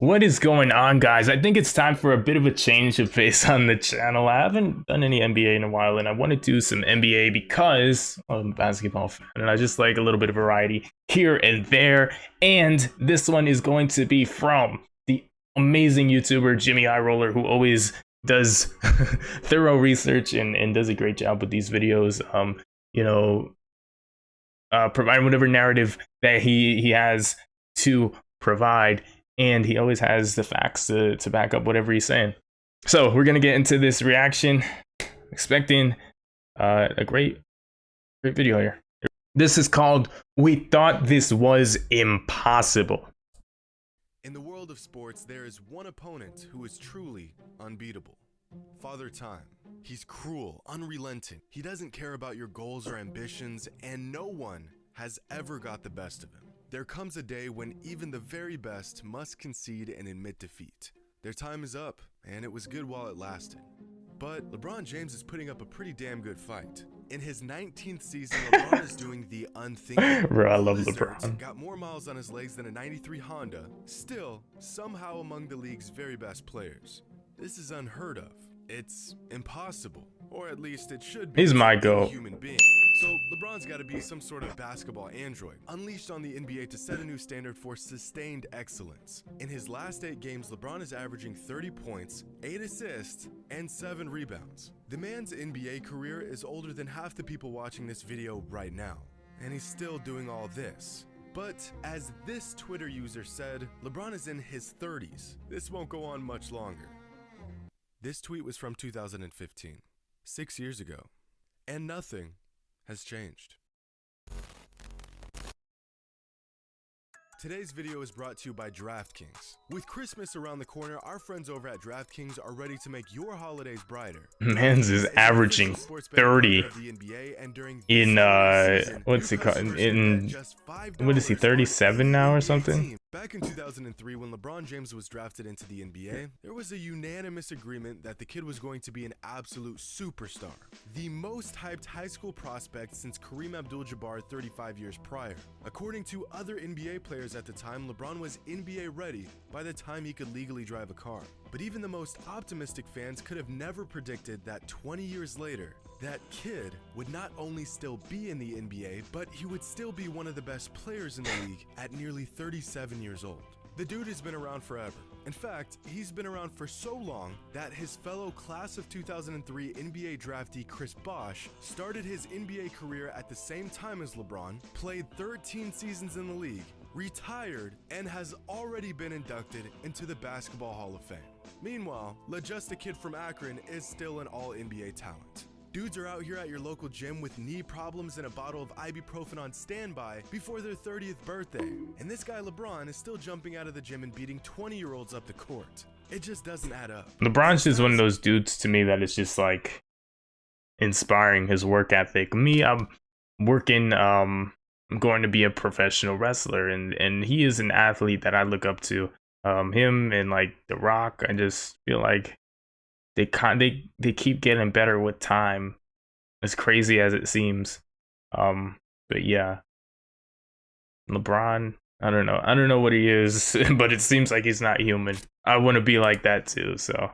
What is going on, guys? I think it's time for a bit of a change of pace on the channel. I haven't done any NBA in a while, and I want to do some NBA because I'm a basketball fan, and I just like a little bit of variety here and there. And this one is going to be from the amazing YouTuber JxmyHighroller, who always does thorough research and does a great job with these videos. Provide whatever narrative that he has to provide, and he always has the facts to back up whatever he's saying. So we're gonna get into this reaction, expecting a great video here. This is called "We Thought This Was Impossible." In the world of sports, there is one opponent who is truly unbeatable. Father Time. He's cruel, unrelenting. He doesn't care about your goals or ambitions, and no one has ever got the best of him. There comes a day when even the very best must concede and admit defeat. Their time is up, and it was good while it lasted. But LeBron James is putting up a pretty damn good fight. In his 19th season, LeBron is doing the unthinkable. Bro, I love LeBron. Got more miles on his legs than a 93 Honda, still somehow among the league's very best players. This is unheard of. It's impossible, or at least it should be. He's my goat. Human being. So LeBron's got to be some sort of basketball android, unleashed on the NBA to set a new standard for sustained excellence. In his last 8 games, LeBron is averaging 30 points, 8 assists, and 7 rebounds. The man's NBA career is older than half the people watching this video right now, and he's still doing all this. But as this Twitter user said, LeBron is in his 30s. This won't go on much longer. This tweet was from 2015, 6 years ago, and nothing has changed. Today's video is brought to you by DraftKings. With Christmas around the corner, our friends over at DraftKings are ready to make your holidays brighter. Mans is averaging 30 in what's it called? In what is he, 37 now or something? Back in 2003, when LeBron James was drafted into the NBA, there was a unanimous agreement that the kid was going to be an absolute superstar. The most hyped high school prospect since Kareem Abdul-Jabbar 35 years prior. According to other NBA players at the time, LeBron was NBA ready by the time he could legally drive a car. But even the most optimistic fans could have never predicted that 20 years later, that kid would not only still be in the NBA, but he would still be one of the best players in the league at nearly 37 years old. The dude has been around forever. In fact, he's been around for so long that his fellow class of 2003 NBA draftee Chris Bosh started his NBA career at the same time as LeBron, played 13 seasons in the league, retired, and has already been inducted into the Basketball Hall of Fame. Meanwhile, LaJust a Kid from Akron is still an all-NBA talent. Dudes are out here at your local gym with knee problems and a bottle of ibuprofen on standby before their 30th birthday. And this guy LeBron is still jumping out of the gym and beating 20-year-olds up the court. It just doesn't add up. LeBron's just one of those dudes to me that is just like inspiring, his work ethic. Me, I'm working, I'm going to be a professional wrestler, and he is an athlete that I look up to. Him and like The Rock, I just feel like they keep getting better with time, as crazy as it seems. But yeah, LeBron, I don't know what he is, but it seems like he's not human. I want to be like that too, so.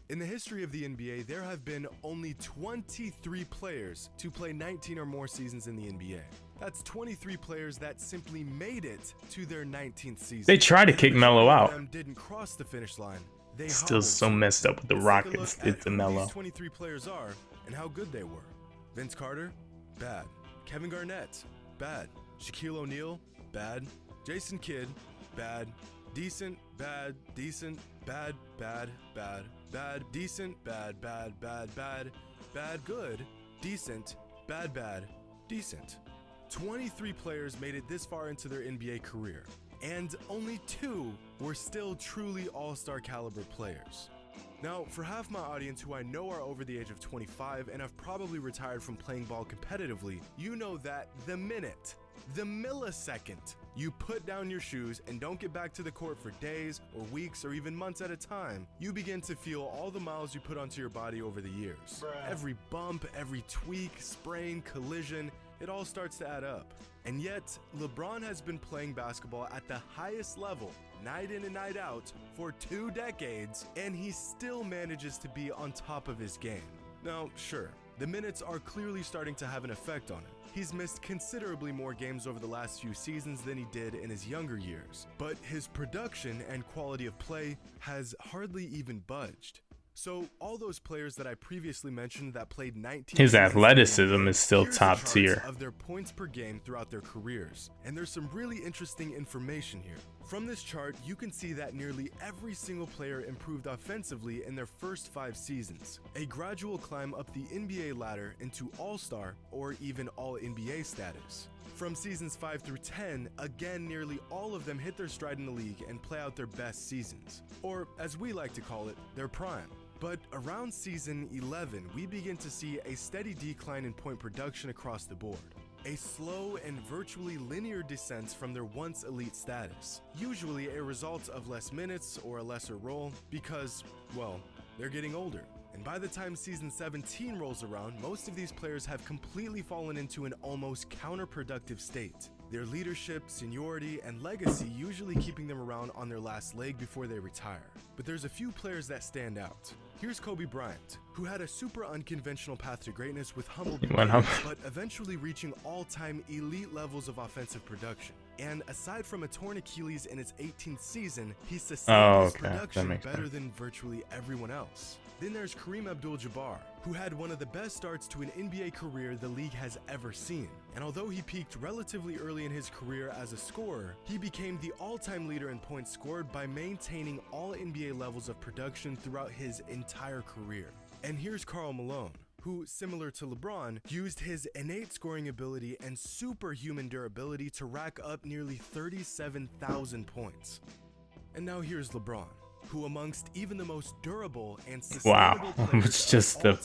In the history of the NBA, there have been only 23 players to play 19 or more seasons in the NBA. That's 23 players that simply made it to their 19th season. They tried to kick Melo out. Didn't cross the finish line. They still so messed up with the Rockets did to Melo. These 23 players are and how good they were. Vince Carter, bad. Kevin Garnett, bad. Shaquille O'Neal, bad. Jason Kidd, bad. Decent, bad, decent, bad, bad, bad, bad, decent, bad, bad, bad, bad, bad, good, decent, bad, bad, decent. 23 players made it this far into their NBA career, and only 2 were still truly all-star caliber players. Now, for half my audience who I know are over the age of 25 and have probably retired from playing ball competitively, you know that the minute, the millisecond, you put down your shoes and don't get back to the court for days or weeks or even months at a time, you begin to feel all the miles you put onto your body over the years. Every bump, every tweak, sprain, collision, it all starts to add up. And yet, LeBron has been playing basketball at the highest level, night in and night out, for 2 decades, and he still manages to be on top of his game. Now, sure, the minutes are clearly starting to have an effect on him. He's missed considerably more games over the last few seasons than he did in his younger years, but his production and quality of play has hardly even budged. So all those players that I previously mentioned that played 19 His seasons athleticism in the is still here's the top charts tier. of their points per game throughout their careers, and there's some really interesting information here. From this chart, you can see that nearly every single player improved offensively in their first 5 seasons, a gradual climb up the NBA ladder into All-Star or even All-NBA status. From seasons 5 through 10, again, nearly all of them hit their stride in the league and play out their best seasons, or as we like to call it, their prime. But around season 11, we begin to see a steady decline in point production across the board. A slow and virtually linear descent from their once elite status, usually a result of less minutes or a lesser role because, well, they're getting older. And by the time season 17 rolls around, most of these players have completely fallen into an almost counterproductive state. Their leadership, seniority, and legacy usually keeping them around on their last leg before they retire. But there's a few players that stand out. Here's Kobe Bryant, who had a super unconventional path to greatness with humble beginnings, but eventually reaching all-time elite levels of offensive production. And aside from a torn Achilles in his 18th season, he sustained his production better than virtually everyone else. Then there's Kareem Abdul-Jabbar, who had one of the best starts to an NBA career the league has ever seen. And although he peaked relatively early in his career as a scorer, he became the all-time leader in points scored by maintaining all NBA levels of production throughout his entire career. And here's Karl Malone, who, similar to LeBron, used his innate scoring ability and superhuman durability to rack up nearly 37,000 points. And now here's LeBron, who amongst even the most durable and sustainable players it's just a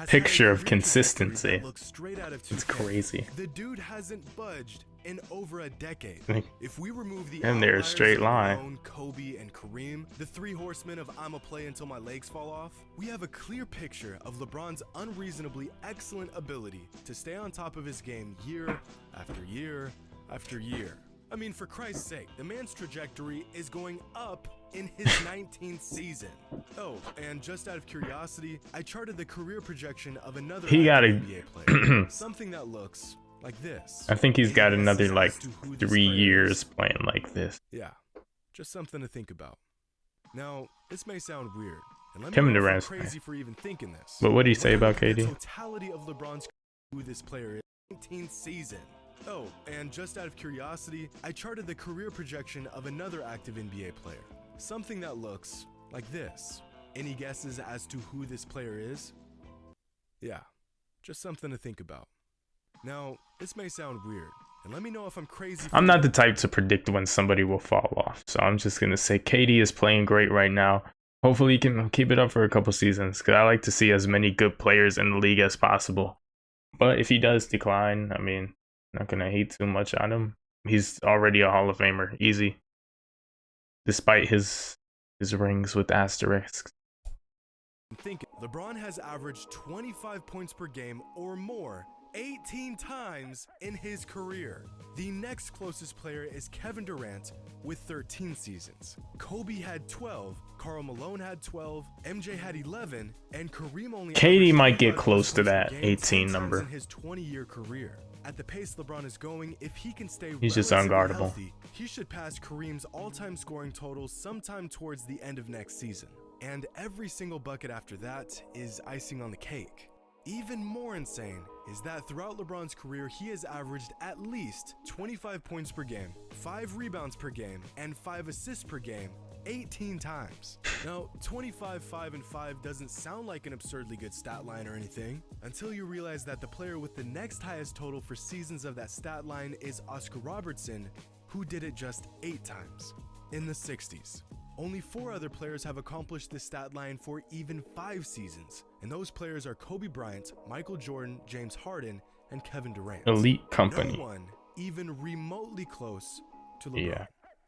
picture of consistency. It's crazy. The dude hasn't budged in over a decade. If we remove the and they're a straight line, Malone, Kobe, and Kareem, the 3 horsemen of I'ma play until my legs fall off, we have a clear picture of LeBron's unreasonably excellent ability to stay on top of his game year after year after year. I mean, for Christ's sake, the man's trajectory is going up in his 19th season. Oh, and just out of curiosity, I charted the career projection of another NBA player. Something that looks like this. I think he's got another like 3 years playing like this. Yeah, just something to think about. Now, this may sound weird, and let me Kevin know if I'm Durant's crazy for even thinking this. But what do you say about KD? The totality of LeBron's who this player is 19th season. Oh, and just out of curiosity, I charted the career projection of another active NBA player. Something that looks like this. Any guesses as to who this player is? Yeah, just something to think about. Now, this may sound weird, and let me know if I'm crazy. I'm not the type to predict when somebody will fall off, so I'm just gonna say KD is playing great right now. Hopefully he can keep it up for a couple seasons, because I like to see as many good players in the league as possible. But if he does decline, I mean, not gonna hate too much on him. He's already a Hall of Famer, easy. Despite his rings with asterisks. LeBron has averaged 25 points per game or more 18 times in his career. The next closest player is Kevin Durant with 13 seasons. Kobe had 12, Karl Malone had 12, MJ had 11, and Kareem only. KD might get close to that 18 number in his 20-year career. At the pace LeBron is going, if he can stay he's just unguardable. Healthy, he should pass Kareem's all-time scoring totals sometime towards the end of next season. And every single bucket after that is icing on the cake. Even more insane is that throughout LeBron's career, he has averaged at least 25 points per game, 5 rebounds per game, and 5 assists per game 18 times. Now, 25, 5, and 5 doesn't sound like an absurdly good stat line or anything, until you realize that the player with the next highest total for seasons of that stat line is Oscar Robertson, who did it just 8 times in the 60s. Only 4 other players have accomplished this stat line for even 5 seasons, and those players are Kobe Bryant, Michael Jordan, James Harden, and Kevin Durant. Elite company. No one even remotely close to LeBron. Yeah.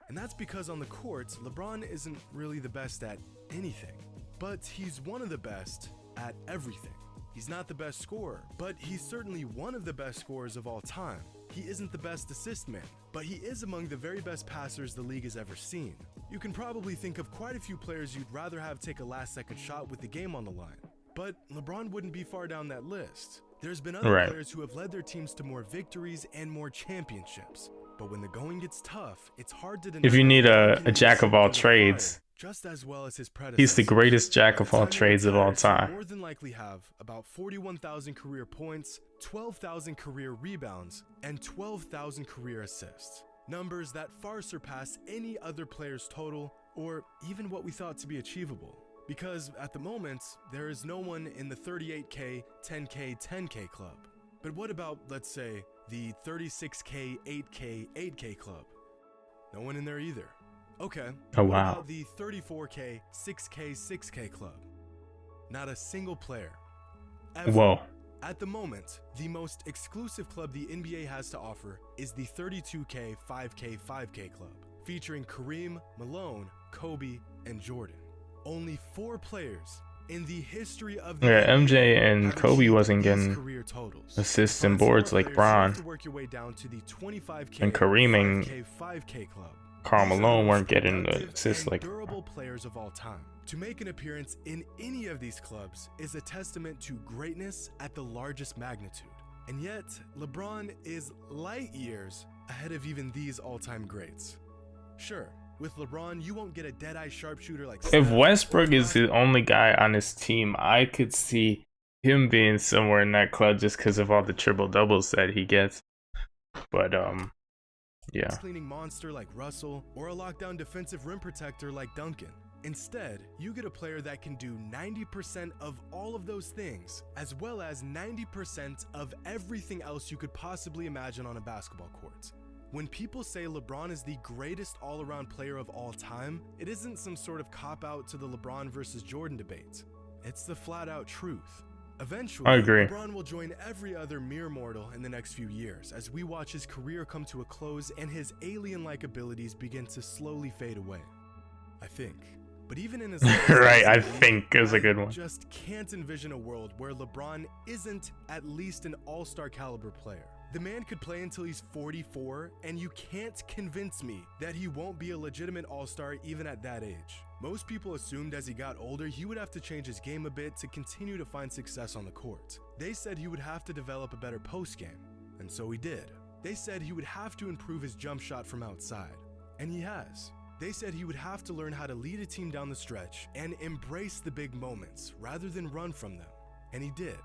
And that's because on the court, LeBron isn't really the best at anything, but he's one of the best at everything. He's not the best scorer, but he's certainly one of the best scorers of all time. He isn't the best assist man, but he is among the very best passers the league has ever seen. You can probably think of quite a few players you'd rather have take a last-second shot with the game on the line, but LeBron wouldn't be far down that list. There's been other players who have led their teams to more victories and more championships, but when the going gets tough, it's hard to deny. If you need a jack of all trades, just as well as his predecessors. He's the greatest jack of all trades of all time. More than likely have about 41,000 career points, 12,000 career rebounds, and 12,000 career assists. Numbers that far surpass any other player's total, or even what we thought to be achievable. Because at the moment, there is no one in the 38K, 10K, 10K club. But what about, let's say, the 36K, 8K, 8K club? No one in there either. Okay. Oh, what wow. about the 34K, 6K, 6K club? Not a single player. Ever. Whoa. At the moment, the most exclusive club the NBA has to offer is the 32K, 5K, 5K club, featuring Kareem, Malone, Kobe, and Jordan. Only 4 players in the history of the MJ and Kobe wasn't getting career totals. assists and boards like Bron, and Kareem and 5K club. Karl Malone weren't getting the assists like durable players of all time. To make an appearance in any of these clubs is a testament to greatness at the largest magnitude. And yet, LeBron is light years ahead of even these all-time greats. Sure, with LeBron, you won't get a dead-eye sharpshooter like Steph. If Westbrook is the only guy on his team, I could see him being somewhere in that club just because of all the triple doubles that he gets. But yeah. Cleaning monster like Russell or a lockdown defensive rim protector like Duncan. Instead, you get a player that can do 90% of all of those things, as well as 90% of everything else you could possibly imagine on a basketball court. When people say LeBron is the greatest all-around player of all time, it isn't some sort of cop-out to the LeBron versus Jordan debate. It's the flat-out truth. Eventually, I agree. LeBron will join every other mere mortal in the next few years as we watch his career come to a close and his alien-like abilities begin to slowly fade away. I think. But even in his right, I think is a good one. Just can't envision a world where LeBron isn't at least an all-star caliber player. The man could play until he's 44, and you can't convince me that he won't be a legitimate all-star even at that age. Most people assumed as he got older, he would have to change his game a bit to continue to find success on the court. They said he would have to develop a better post-game, and so he did. They said he would have to improve his jump shot from outside, and he has. They said he would have to learn how to lead a team down the stretch and embrace the big moments rather than run from them, and he did.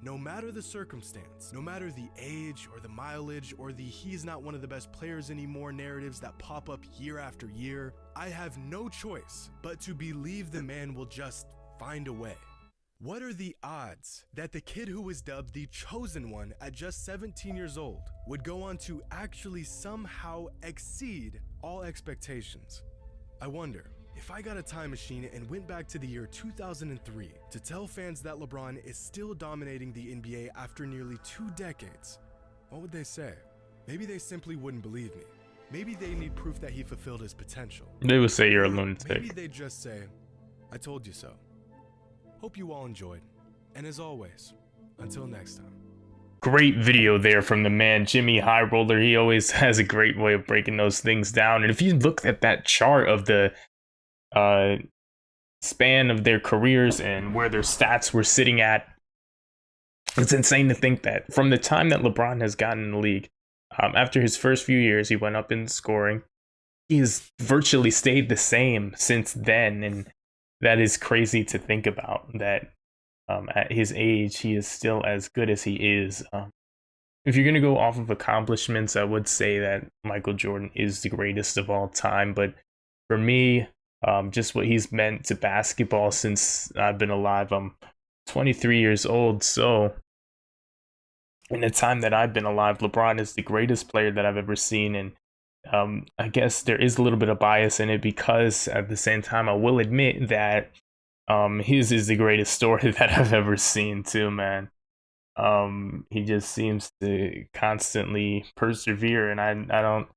No matter the circumstance, no matter the age or the mileage or the he's not one of the best players anymore narratives that pop up year after year, I have no choice but to believe the man will just find a way. What are the odds that the kid who was dubbed the chosen one at just 17 years old would go on to actually somehow exceed all expectations? I wonder, if I got a time machine and went back to the year 2003 to tell fans that LeBron is still dominating the NBA after nearly 2 decades, what would they say? Maybe they simply wouldn't believe me. Maybe they need proof that he fulfilled his potential. They would say you're a lunatic. Maybe they'd just say, I told you so. Hope you all enjoyed. And as always, until next time. Great video there from the man, JxmyHighroller. He always has a great way of breaking those things down. And if you look at that chart of the span of their careers and where their stats were sitting at, it's insane to think that from the time that LeBron has gotten in the league, after his first few years, he went up in scoring. He has virtually stayed the same since then, and that is crazy to think about, that at his age, he is still as good as he is. If you're going to go off of accomplishments, I would say that Michael Jordan is the greatest of all time. But for me, just what he's meant to basketball since I've been alive, I'm 23 years old. So in the time that I've been alive, LeBron is the greatest player that I've ever seen. And I guess there is a little bit of bias in it, because at the same time, I will admit that his is the greatest story that I've ever seen too, man. He just seems to constantly persevere, and I don't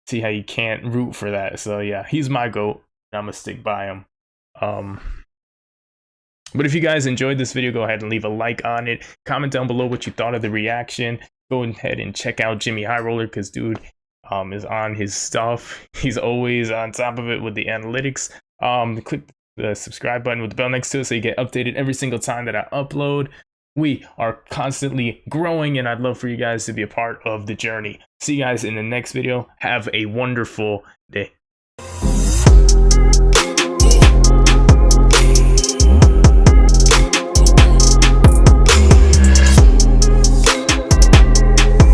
see how you can't root for that. So yeah, he's my GOAT. I'm gonna stick by him. But if you guys enjoyed this video, go ahead and leave a like on it. Comment down below what you thought of the reaction. Go ahead and check out JxmyHighroller because dude is on his stuff. He's always on top of it with the analytics. Click the subscribe button with the bell next to it so you get updated every single time that I upload. We are constantly growing, and I'd love for you guys to be a part of the journey. See you guys in the next video. Have a wonderful day.